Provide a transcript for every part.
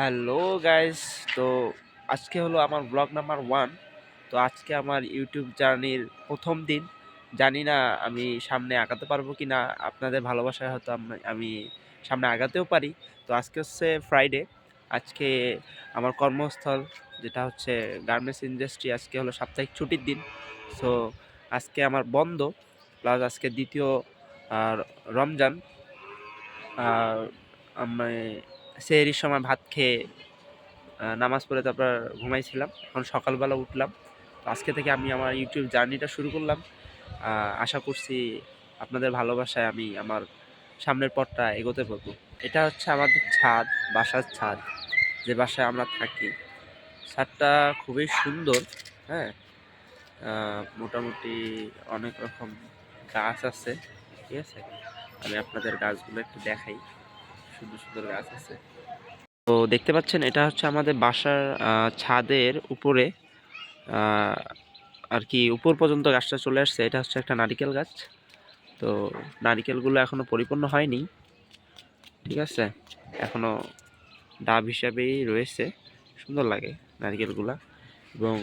Hello guys. তো আজকে হলো আমার ব্লগ নাম্বার 1। তো আজকে আমার ইউটিউব জার্নির প্রথম দিন। জানি না আমি সামনে আগাতে পারবো কি না, আপনাদের ভালোবাসায় হয়তো আমি সামনে আগাতেও পারি। তো আজকে হচ্ছে ফ্রাইডে। আজকে আমার কর্মস্থল যেটা হচ্ছে গার্মেন্টস ইন্ডাস্ট্রি, আজকে হলো সাপ্তাহিক ছুটির দিন। সো আজকে আমার বন্ধ, প্লাস আজকে দ্বিতীয় আর রমজান। আর আমি সেহরির সময় ভাত খেয়ে নামাজ পড়ে তারপর ঘুমাইছিলাম। এখন সকালবেলা উঠলাম। তো আজকে থেকে আমি আমার ইউটিউব জার্নিটা শুরু করলাম। আশা করছি আপনাদের ভালোবাসায় আমি আমার সামনের পথটা এগোতে পারবো। এটা হচ্ছে আমাদের ছাদ, বাসার ছাদ, যে বাসায় আমরা থাকি। ছাদটা খুবই সুন্দর। হ্যাঁ, মোটামুটি অনেক রকম গাছ আছে। ঠিক আছে, আমি আপনাদের গাছগুলো একটু দেখাই। সুন্দর সুন্দর গাছ আছে। তো দেখতে পাচ্ছেন, এটা হচ্ছে আমাদের বাসার ছাদের উপরে আর কি উপর পর্যন্ত গাছটা চলে আসছে। এটা হচ্ছে একটা নারিকেল গাছ। তো নারিকেলগুলো এখনো পরিপূর্ণ হয়নি, ঠিক আছে, এখনো ডাব হিসাবেই রয়েছে। সুন্দর লাগে নারিকেলগুলা। এবং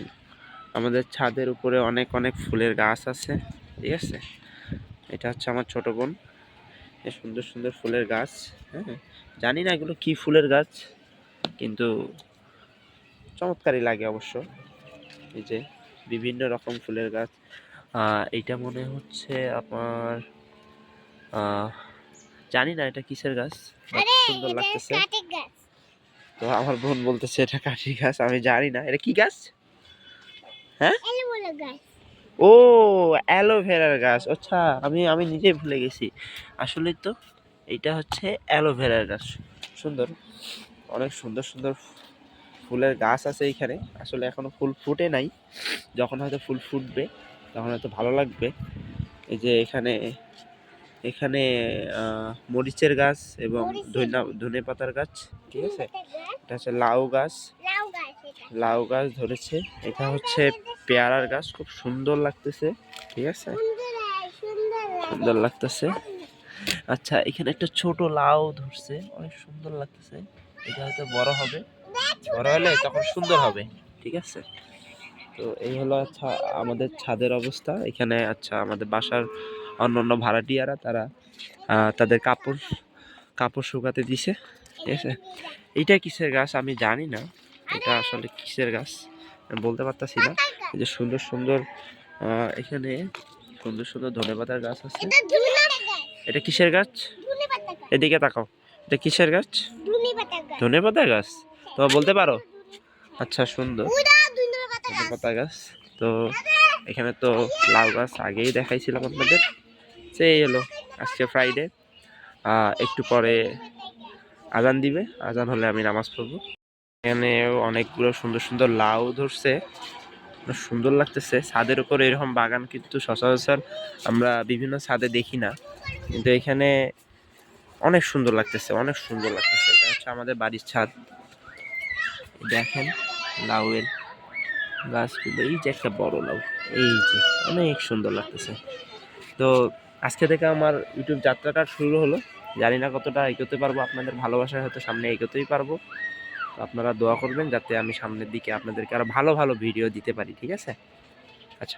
আমাদের ছাদের উপরে অনেক অনেক ফুলের গাছ আছে। ঠিক আছে, এটা হচ্ছে আমার ছোট বোন। এই সুন্দর সুন্দর ফুলের গাছ। হ্যাঁ, জানি না এগুলো কি ফুলের গাছ, কিন্তু চমৎকারই লাগে অবশ্য। এই যে বিভিন্ন রকম ফুলের গাছ। এইটা মনে হচ্ছে আমার জানি না এটা কিসের গাছ, সুন্দর লাগতেছে। তো আমার বোন বলতেছে এটা কাঠি গাছ, আমি জানি না এটা কি গাছ। হ্যাঁ, ও অ্যালোভেরার গাছ। আচ্ছা, আমি আমি নিজেই ভুলে গেছি। আসলে তো এইটা হচ্ছে অ্যালোভেরার গাছ। সুন্দর, অনেক সুন্দর সুন্দর ফুলের গাছ আছে এইখানে। আসলে এখনো ফুল ফুটে নাই, যখন হয়তো ফুল ফুটবে তখন হয়তো ভালো লাগবে। এই যে এখানে এখানে মরিচের গাছ এবং ধনে পাতার গাছ। ঠিক আছে, এটা হচ্ছে লাউ গাছ। লাউ গাছ ধরেছে। এটা হচ্ছে পেয়ারার গাছ, খুব সুন্দর লাগতেছে। ঠিক আছে, সুন্দর লাগতেছে। আচ্ছা, এখানে একটা ছোট লাউ ধরছে, অনেক সুন্দর লাগতেছে। এটা হয়তো বড় হবে, বড় হলে তখন সুন্দর হবে। ঠিক আছে, তো এই হলো আচ্ছা আমাদের ছাদের অবস্থা এখানে। আচ্ছা, আমাদের বাসার অন্যান্য ভাড়াটিয়ারা তারা তাদের কাপড় কাপড় শুকাতে দিছে। ঠিক আছে, এইটা কিসের গাছ আমি জানি না, এটা আসলে কিসের গাছ আমি বলতে পারতাছি না। এই যে সুন্দর সুন্দর এখানে সুন্দর সুন্দর ধনেপাতার গাছ আছে। এটা কিসের গাছ? এদিকে তাকাও, এটা কিসের গাছ? ধনেপাতা গাছ। তো বলতে পারো? আচ্ছা, সুন্দর ধনেপাতা গাছ। তো এখানে তো লাউ গাছ আগেই দেখাইছিলাম আপনাদের। সেই হলো আজকে ফ্রাইডে। একটু পরে আজান দিবে, আজান হলে আমি নামাজ পড়বো। এখানে অনেকগুলো সুন্দর সুন্দর লাউ ধরছে, সুন্দর লাগতেছে। ছাদের উপর এরকম বাগান কিন্তু সচরাচর আমরা বিভিন্ন ছাদে দেখি না, কিন্তু এখানে অনেক সুন্দর লাগতেছে, অনেক সুন্দর লাগতেছে। এটা হচ্ছে আমাদের বাড়ির ছাদ। দেখেন লাউয়ের গাছগুলো, এই যে একটা বড় লাউ, এই যে অনেক সুন্দর লাগতেছে। তো আজকে থেকে আমার ইউটিউব যাত্রাটা শুরু হলো। জানি না কতটা এগোতে পারবো, আপনাদের ভালোবাসায় হয়তো সামনে এগোতেই পারবো। তো আপনারা দোয়া করবেন যাতে আমি সামনের দিকে আপনাদেরকে আরো ভালো ভালো ভিডিও দিতে পারি। ঠিক আছে, আচ্ছা।